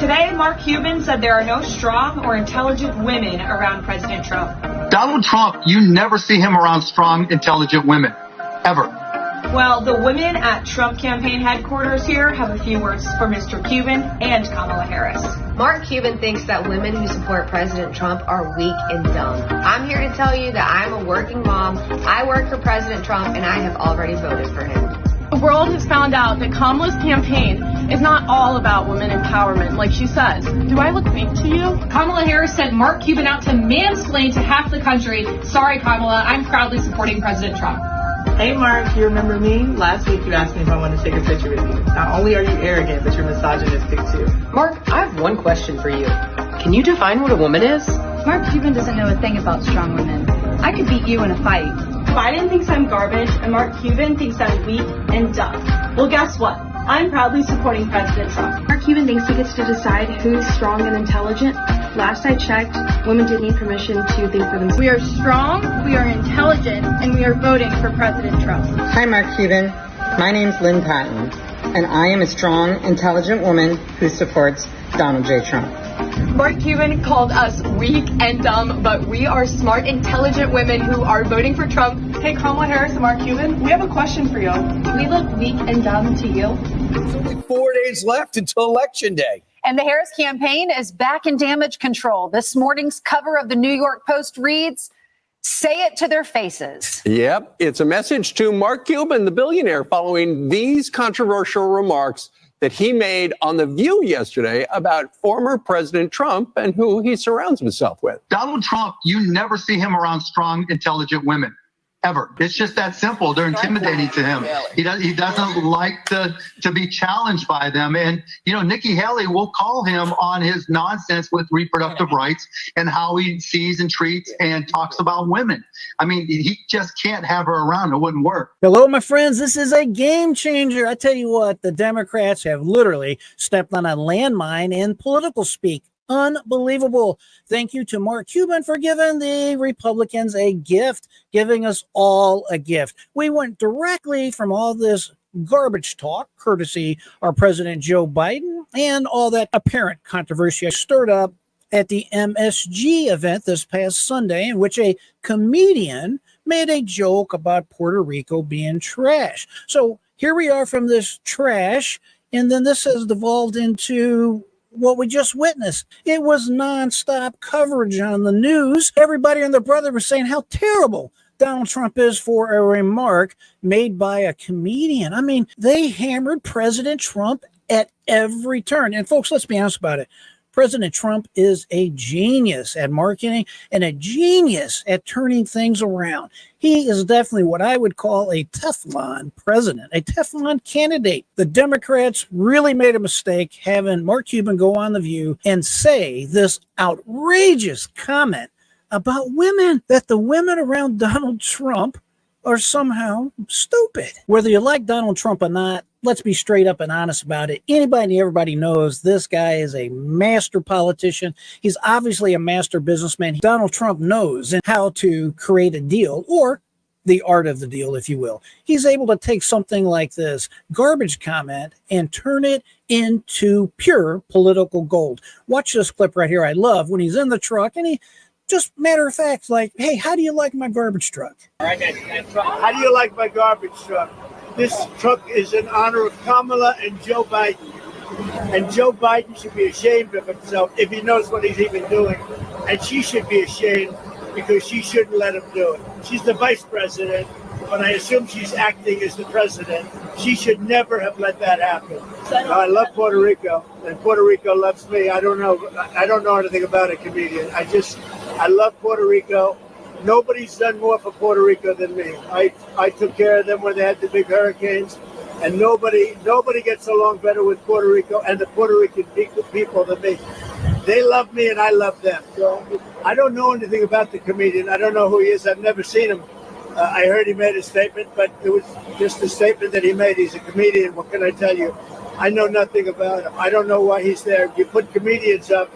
Today, Mark Cuban said there are no strong or intelligent women around President Trump. Donald Trump, you never see him around strong, intelligent women, ever. Well, the women at Trump campaign headquarters here have a few words for Mr. Cuban and Kamala Harris. Mark Cuban thinks that women who support President Trump are weak and dumb. I'm here to tell you that I'm a working mom. I work for President Trump, and I have already voted for him. The world has found out that Kamala's campaign is not all about women empowerment, like she says. Do I look weak to you? Kamala Harris sent Mark Cuban out to mansplain to half the country. Sorry, Kamala, I'm proudly supporting President Trump. Hey, Mark, you remember me? Last week you asked me if I wanted to take a picture with you. Not only are you arrogant, but you're misogynistic too. Mark, I have one question for you. Can you define what a woman is? Mark Cuban doesn't know a thing about strong women. I could beat you in a fight. Biden thinks I'm garbage, and Mark Cuban thinks I'm weak and dumb. Well, guess what? I'm proudly supporting President Trump. Mark Cuban thinks he gets to decide who's strong and intelligent. Last I checked, women didn't need permission to think for themselves. We are strong, we are intelligent, and we are voting for President Trump. Hi, Mark Cuban. My name's Lynn Patton, and I am a strong, intelligent woman who supports Donald J. Trump. Mark Cuban called us weak and dumb, but we are smart, intelligent women who are voting for Trump. Hey, Kamala Harris and Mark Cuban, we have a question for you. Do we look weak and dumb to you? There's only 4 days left until Election Day. And the Harris campaign is back in damage control. This morning's cover of the New York Post reads, "Say it to their faces." Yep, it's a message to Mark Cuban, the billionaire, following these controversial remarks that he made on The View yesterday about former President Trump and who he surrounds himself with. Donald Trump, you never see him around strong, intelligent women, ever. It's just that simple. They're intimidating to him. He doesn't like to be challenged by them. And, you know, Nikki Haley will call him on his nonsense with reproductive rights and how he sees and treats and talks about women. I mean, he just can't have her around. It wouldn't work. Hello, my friends. This is a game changer. I tell you what, the Democrats have literally stepped on a landmine in political speak. Unbelievable. Thank you to Mark Cuban for giving the Republicans a gift, giving us all a gift. We went directly from all this garbage talk, courtesy our President Joe Biden, and all that apparent controversy stirred up at the MSG event this past Sunday, in which a comedian made a joke about Puerto Rico being trash. So here we are from this trash, and then this has devolved into what we just witnessed. It was nonstop coverage on the news. Everybody and their brother was saying how terrible Donald Trump is for a remark made by a comedian. I mean, they hammered President Trump at every turn. And folks, let's be honest about it. President Trump is a genius at marketing and a genius at turning things around. He is definitely what I would call a Teflon president, a Teflon candidate. The Democrats really made a mistake having Mark Cuban go on The View and say this outrageous comment about women, that the women around Donald Trump are somehow stupid. Whether you like Donald Trump or not, let's be straight up and honest about it. Anybody and everybody knows this guy is a master politician. He's obviously a master businessman. Donald Trump knows how to create a deal, or the art of the deal, if you will. He's able to take something like this garbage comment and turn it into pure political gold. Watch this clip right here. I love when he's in the truck and he just matter of fact, like, hey, how do you like my garbage truck? How do you like my garbage truck? This truck is in honor of Kamala and Joe Biden. And Joe Biden should be ashamed of himself if he knows what he's even doing. And she should be ashamed because she shouldn't let him do it. She's the vice president, but I assume she's acting as the president. She should never have let that happen. I love Puerto Rico, and Puerto Rico loves me. I don't know anything about a comedian. I love Puerto Rico. Nobody's done more for Puerto Rico than me. I took care of them when they had the big hurricanes, and nobody gets along better with Puerto Rico and the Puerto Rican people than me. They love me and I love them. So I don't know anything about the comedian. I don't know who he is. I've never seen him. I heard he made a statement, but it was just a statement that he made. He's a comedian. What can I tell you? I know nothing about him. I don't know why he's there. You put comedians up,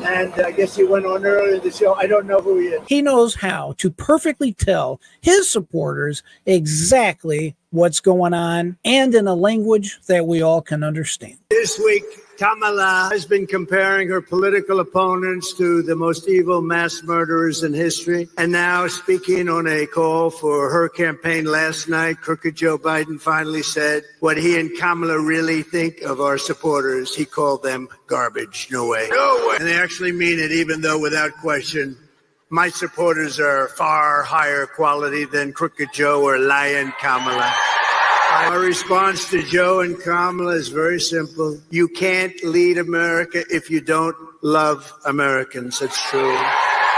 and I guess he went on earlier in the show. I don't know who he is. He knows how to perfectly tell his supporters exactly what's going on, and in a language that we all can understand. This week, Kamala has been comparing her political opponents to the most evil mass murderers in history. And now, speaking on a call for her campaign last night, crooked Joe Biden finally said what he and Kamala really think of our supporters. He called them garbage. No way. No way. And they actually mean it, even though without question, my supporters are far higher quality than crooked Joe or lying Kamala. My response to Joe and Kamala is very simple. You can't lead America if you don't love Americans. It's true.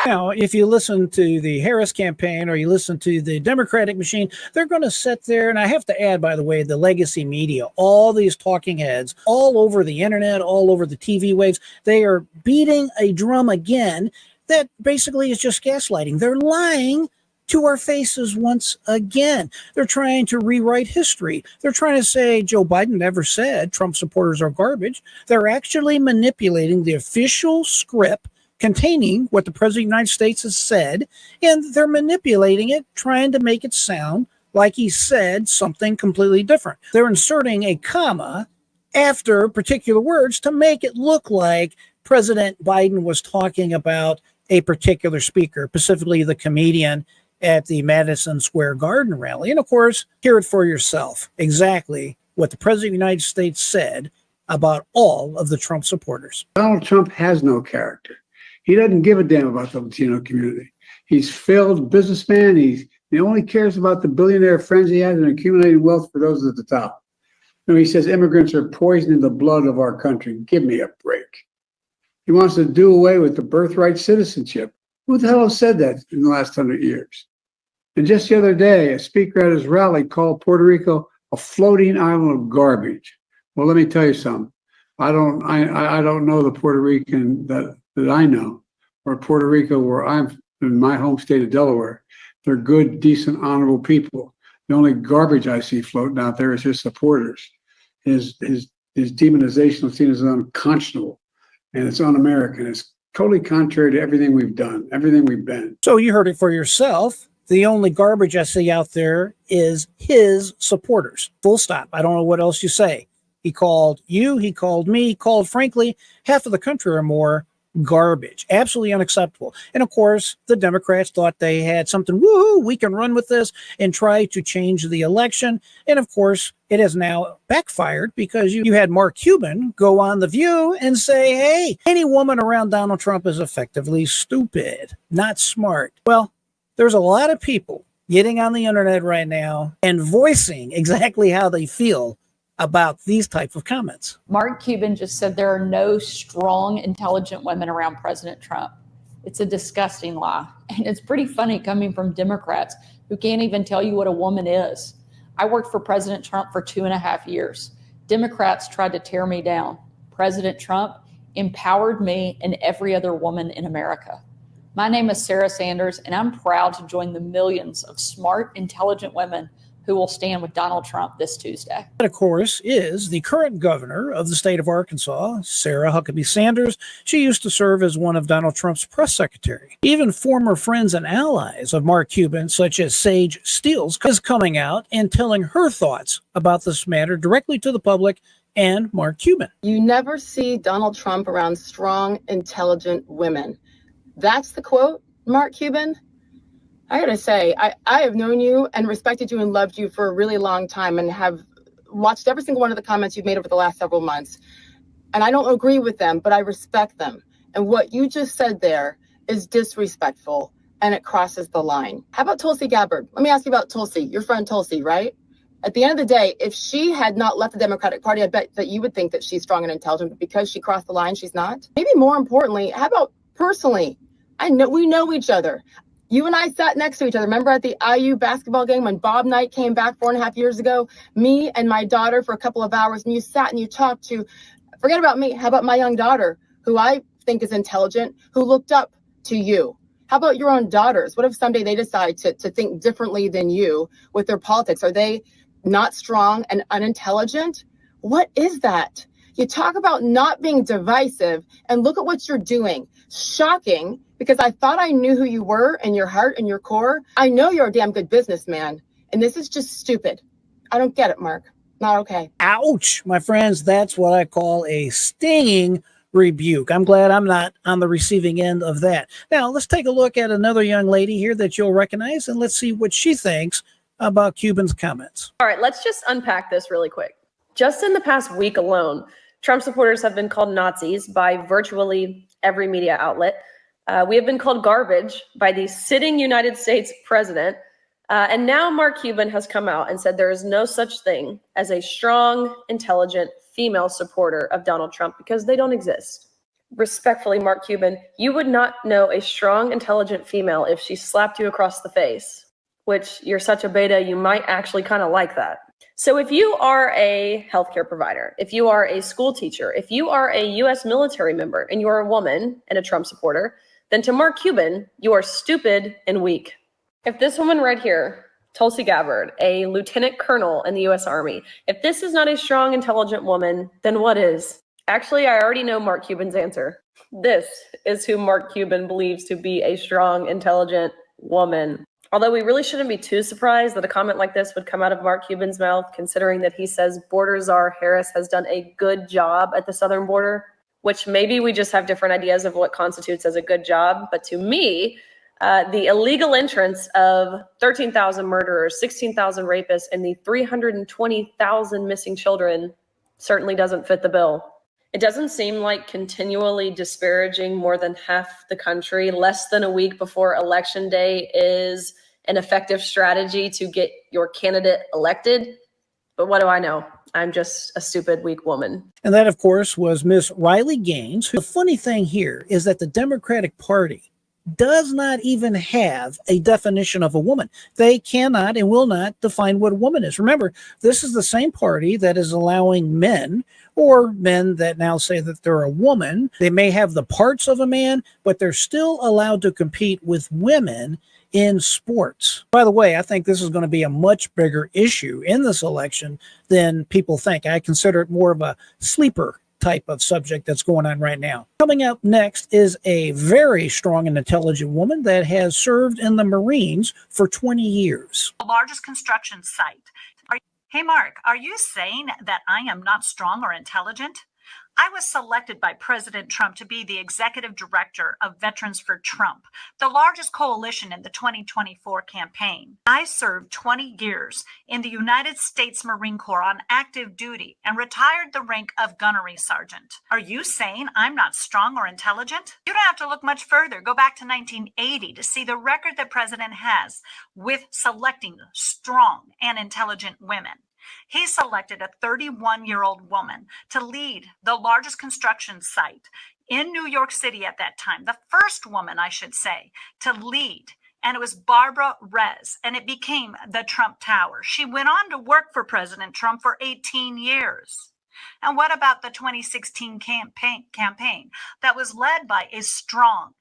Now, if you listen to the Harris campaign or you listen to the Democratic machine, they're going to sit there. And I have to add, by the way, the legacy media, all these talking heads all over the internet, all over the TV waves, they are beating a drum again that basically is just gaslighting. They're lying to our faces once again. They're trying to rewrite history. They're trying to say Joe Biden never said Trump supporters are garbage. They're actually manipulating the official script containing what the President of the United States has said, and they're manipulating it, trying to make it sound like he said something completely different. They're inserting a comma after particular words to make it look like President Biden was talking about a particular speaker, specifically the comedian at the Madison Square Garden rally. And of course, hear it for yourself, exactly what the President of the United States said about all of the Trump supporters. Donald Trump has no character. He doesn't give a damn about the Latino community. He's failed businessman. He only cares about the billionaire friends he has and accumulating wealth for those at the top. You know, he says immigrants are poisoning the blood of our country. Give me a break. He wants to do away with the birthright citizenship. Who the hell has said that in the last 100 years? And just the other day, a speaker at his rally called Puerto Rico a floating island of garbage. Well, let me tell you something. I don't know the Puerto Rican that I know, or Puerto Rico, where I'm in my home state of Delaware. They're good, decent, honorable people. The only garbage I see floating out there is his supporters. His demonization of Latinos is unconscionable, and it's un-American. It's totally contrary to everything we've done, everything we've been. So you heard it for yourself. The only garbage I see out there is his supporters. Full stop. I don't know what else you say. He called you, he called me, he called, frankly, half of the country or more garbage. Absolutely unacceptable. And of course, the Democrats thought they had something, woohoo, we can run with this and try to change the election. And of course, it has now backfired because you had Mark Cuban go on The View and say, hey, any woman around Donald Trump is effectively stupid, not smart. Well, there's a lot of people getting on the internet right now and voicing exactly how they feel about these type of comments. Mark Cuban just said there are no strong, intelligent women around President Trump. It's a disgusting lie. And it's pretty funny coming from Democrats who can't even tell you what a woman is. I worked for President Trump for 2.5 years. Democrats tried to tear me down. President Trump empowered me and every other woman in America. My name is Sarah Sanders, and I'm proud to join the millions of smart, intelligent women who will stand with Donald Trump this Tuesday. That, of course, is the current governor of the state of Arkansas, Sarah Huckabee Sanders. She used to serve as one of Donald Trump's press secretary. Even former friends and allies of Mark Cuban, such as Sage Steele, is coming out and telling her thoughts about this matter directly to the public and Mark Cuban. You never see Donald Trump around strong, intelligent women. That's the quote, Mark Cuban. I gotta say, I have known you and respected you and loved you for a really long time and have watched every single one of the comments you've made over the last several months. And I don't agree with them, but I respect them. And what you just said there is disrespectful and it crosses the line. How about Tulsi Gabbard? Let me ask you about Tulsi, your friend Tulsi, right? At the end of the day, if she had not left the Democratic Party, I bet that you would think that she's strong and intelligent, but because she crossed the line, she's not. Maybe more importantly, how about personally? We know each other. You and I sat next to each other. Remember at the IU basketball game when Bob Knight came back 4.5 years ago? Me and my daughter for a couple of hours, and you sat and you talked to, forget about me, how about my young daughter, who I think is intelligent, who looked up to you? How about your own daughters? What if someday they decide to think differently than you with their politics? Are they not strong and unintelligent? What is that? You talk about not being divisive, and look at what you're doing. Shocking, because I thought I knew who you were in your heart and your core. I know you're a damn good businessman, and this is just stupid. I don't get it, Mark. Not okay. Ouch, my friends. That's what I call a stinging rebuke. I'm glad I'm not on the receiving end of that. Now, let's take a look at another young lady here that you'll recognize, and let's see what she thinks about Cuban's comments. All right, let's just unpack this really quick. Just in the past week alone, Trump supporters have been called Nazis by virtually every media outlet. We have been called garbage by the sitting United States president. And now Mark Cuban has come out and said there is no such thing as a strong, intelligent female supporter of Donald Trump because they don't exist. Respectfully, Mark Cuban, you would not know a strong, intelligent female if she slapped you across the face, which you're such a beta, you might actually kind of like that. So if you are a healthcare provider, if you are a school teacher, if you are a U.S. military member and you are a woman and a Trump supporter, then to Mark Cuban, you are stupid and weak. If this woman right here, Tulsi Gabbard, a lieutenant colonel in the U.S. Army, if this is not a strong, intelligent woman, then what is? Actually, I already know Mark Cuban's answer. This is who Mark Cuban believes to be a strong, intelligent woman. Although we really shouldn't be too surprised that a comment like this would come out of Mark Cuban's mouth, considering that he says border czar Harris has done a good job at the southern border, which maybe we just have different ideas of what constitutes as a good job. But to me, the illegal entrance of 13,000 murderers, 16,000 rapists, and the 320,000 missing children certainly doesn't fit the bill. It doesn't seem like continually disparaging more than half the country less than a week before Election Day is an effective strategy to get your candidate elected. But what do I know? I'm just a stupid, weak woman. And that, of course, was Miss Riley Gaines. The funny thing here is that the Democratic Party does not even have a definition of a woman. They cannot and will not define what a woman is. Remember, this is the same party that is allowing men, or men that now say that they're a woman. They may have the parts of a man, but they're still allowed to compete with women in sports. By the way, I think this is going to be a much bigger issue in this election than people think. I consider it more of a sleeper type of subject that's going on right now. Coming up next is a very strong and intelligent woman that has served in the Marines for 20 years. The largest construction site. Hey, Mark, are you saying that I am not strong or intelligent? I was selected by President Trump to be the executive director of Veterans for Trump, the largest coalition in the 2024 campaign. I served 20 years in the United States Marine Corps on active duty and retired the rank of gunnery sergeant. Are you saying I'm not strong or intelligent? You don't have to look much further. Go back to 1980 to see the record the president has with selecting strong and intelligent women. He selected a 31-year-old woman to lead the largest construction site in New York City at that time, the first woman, I should say, to lead. And it was Barbara Rez, and it became the Trump Tower. She went on to work for President Trump for 18 years. And what about the 2016 campaign that was led by a strong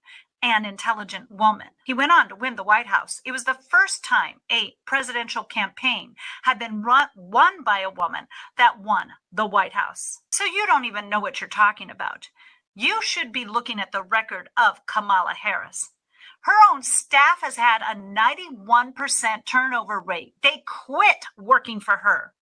and intelligent woman? He went on to win the White House. It was the first time a presidential campaign had been won by a woman that won the White House. So you don't even know what you're talking about. You should be looking at the record of Kamala Harris. Her own staff has had a 91% turnover rate. They quit working for her.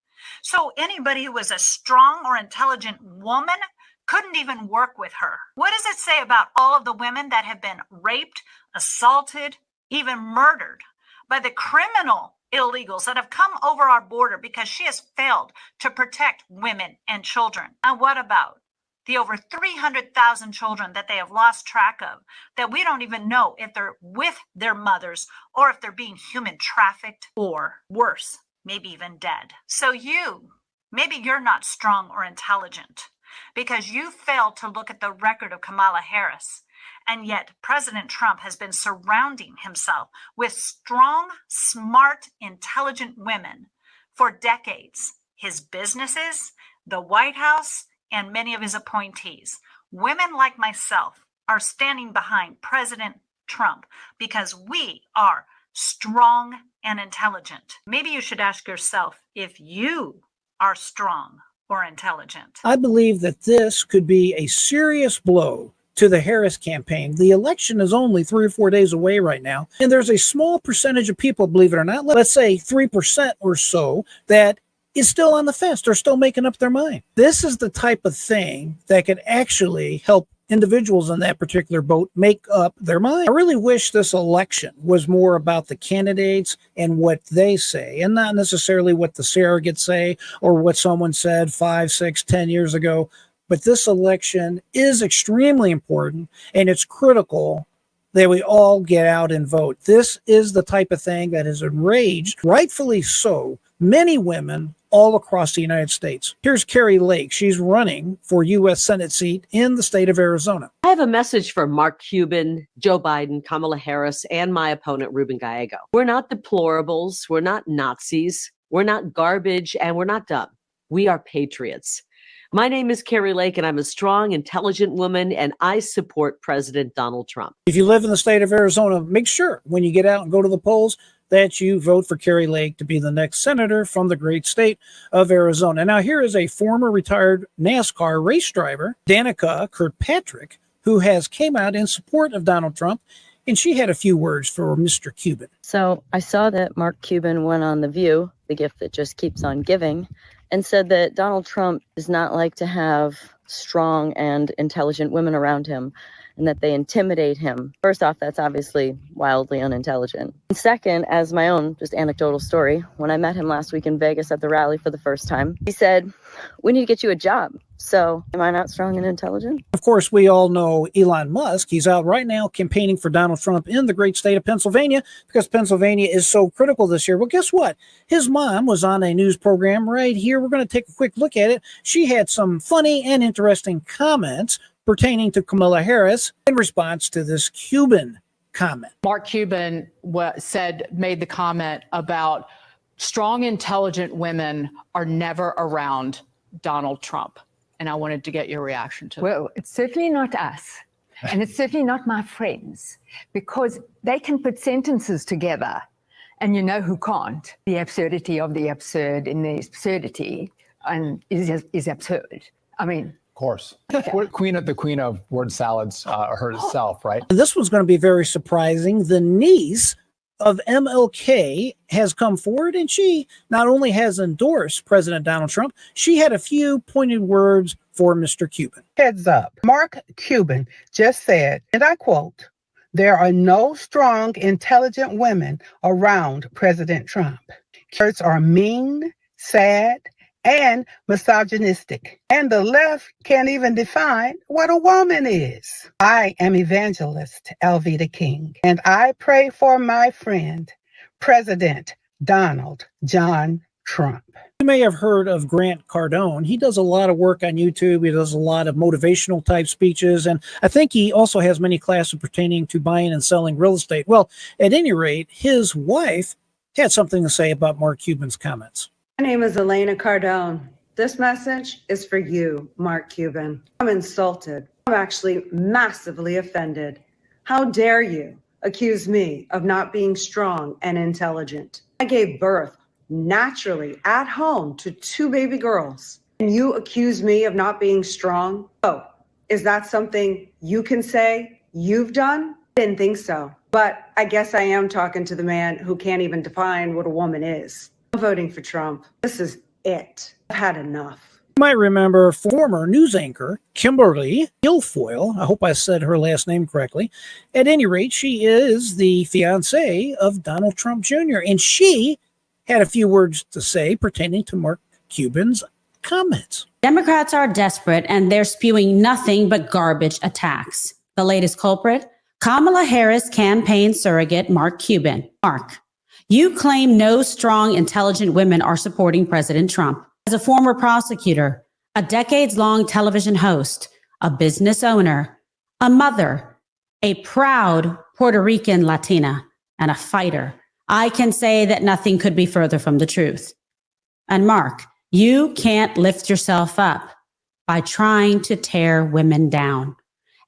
So anybody who was a strong or intelligent woman couldn't even work with her. What does it say about all of the women that have been raped, assaulted, even murdered by the criminal illegals that have come over our border because she has failed to protect women and children? And what about the over 300,000 children that they have lost track of, that we don't even know if they're with their mothers or if they're being human trafficked, or worse, maybe even dead? So maybe you're not strong or intelligent, because you failed to look at the record of Kamala Harris. And yet President Trump has been surrounding himself with strong, smart, intelligent women for decades. His businesses, the White House, and many of his appointees. Women like myself are standing behind President Trump because we are strong and intelligent. Maybe you should ask yourself if you are strong or intelligent. I believe that this could be a serious blow to the Harris campaign. The election is only 3 or 4 days away right now, and there's a small percentage of people, believe it or not, let's say 3% or so, that is still on the fence. They're still making up their mind. This is the type of thing that could actually help individuals in that particular boat make up their mind. I really wish this election was more about the candidates and what they say, and not necessarily what the surrogates say or what someone said 5, 6, 10 years ago. But this election is extremely important, and it's critical that we all get out and vote. This is the type of thing that has enraged, rightfully so, many women all across the United States. Here's Carrie Lake. She's running for U.S. Senate seat in the state of Arizona. I have a message for Mark Cuban, Joe Biden, Kamala Harris, and my opponent, Ruben Gallego. We're not deplorables. We're not Nazis. We're not garbage, and we're not dumb. We are patriots. My name is Carrie Lake, and I'm a strong, intelligent woman, and I support President Donald Trump. If you live in the state of Arizona, make sure when you get out and go to the polls that you vote for Carrie Lake to be the next senator from the great state of Arizona. Now, here is a former retired NASCAR race driver, Danica Kirkpatrick, who has came out in support of Donald Trump, and she had a few words for Mr. Cuban. So I saw that Mark Cuban went on The View, the gift that just keeps on giving, and said that Donald Trump does not like to have strong and intelligent women around him, and that they intimidate him. First off, that's obviously wildly unintelligent. And second, as my own just anecdotal story, when I met him last week in Vegas at the rally for the first time, he said, "We need to get you a job." So am I not strong and intelligent? Of course, we all know Elon Musk. He's out right now campaigning for Donald Trump in the great state of Pennsylvania because Pennsylvania is so critical this year. Well, guess what? His mom was on a news program right here. We're going to take a quick look at it. She had some funny and interesting comments pertaining to Kamala Harris in response to this Cuban comment. Mark Cuban made the comment about strong, intelligent women are never around Donald Trump. And I wanted to get your reaction to that. Well, it's certainly not us. And it's certainly not my friends, because they can put sentences together. And you know who can't? The absurdity of the absurd in the absurdity is absurd. I mean, of course. The queen of word salads herself, right? This one's going to be very surprising. The niece of MLK has come forward, and she not only has endorsed President Donald Trump, she had a few pointed words for Mr. Cuban. Heads up. Mark Cuban just said, and I quote, "There are no strong, intelligent women around President Trump. Words are mean, sad, and misogynistic. And the left can't even define what a woman is." I am evangelist Alveda King, and I pray for my friend, President Donald John Trump. You may have heard of Grant Cardone. He does a lot of work on YouTube. He does a lot of motivational type speeches. And I think he also has many classes pertaining to buying and selling real estate. Well, at any rate, his wife had something to say about Mark Cuban's comments. My name is Elena Cardone. This message is for you, Mark Cuban. I'm insulted. I'm actually massively offended. How dare you accuse me of not being strong and intelligent? I gave birth naturally at home to 2 baby girls, and you accuse me of not being strong? Oh, is that something you can say you've done? Didn't think so. But I guess I am talking to the man who can't even define what a woman is. I'm voting for Trump. This is it. I've had enough. You might remember former news anchor Kimberly Guilfoyle. I hope I said her last name correctly. At any rate, she is the fiancée of Donald Trump Jr., and she had a few words to say pertaining to Mark Cuban's comments. Democrats are desperate, and they're spewing nothing but garbage attacks. The latest culprit, Kamala Harris campaign surrogate Mark Cuban. Mark, you claim no strong, intelligent women are supporting President Trump. As a former prosecutor, a decades-long television host, a business owner, a mother, a proud Puerto Rican Latina, and a fighter, I can say that nothing could be further from the truth. And Mark, you can't lift yourself up by trying to tear women down.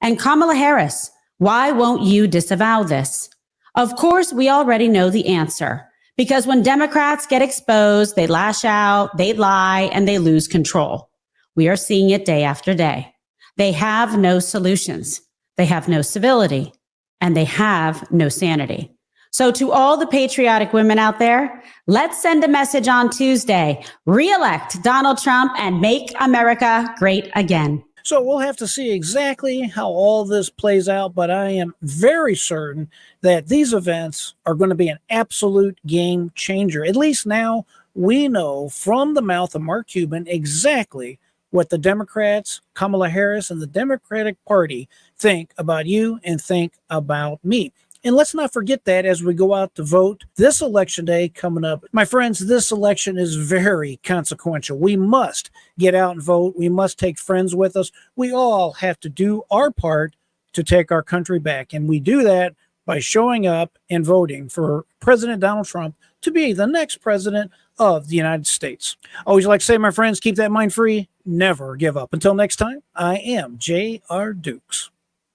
And Kamala Harris, why won't you disavow this? Of course, we already know the answer, because when Democrats get exposed, they lash out, they lie, and they lose control. We are seeing it day after day. They have no solutions. They have no civility, and they have no sanity. So to all the patriotic women out there, let's send a message on Tuesday. Re-elect Donald Trump and make America great again. So we'll have to see exactly how all this plays out, but I am very certain that these events are going to be an absolute game changer. At least now we know from the mouth of Mark Cuban exactly what the Democrats, Kamala Harris, and the Democratic Party think about you and think about me. And let's not forget that as we go out to vote this election day coming up. My friends, this election is very consequential. We must get out and vote. We must take friends with us. We all have to do our part to take our country back. And we do that by showing up and voting for President Donald Trump to be the next president of the United States. Always like to say, my friends, keep that mind free. Never give up. Until next time, I am J.R. Dukes.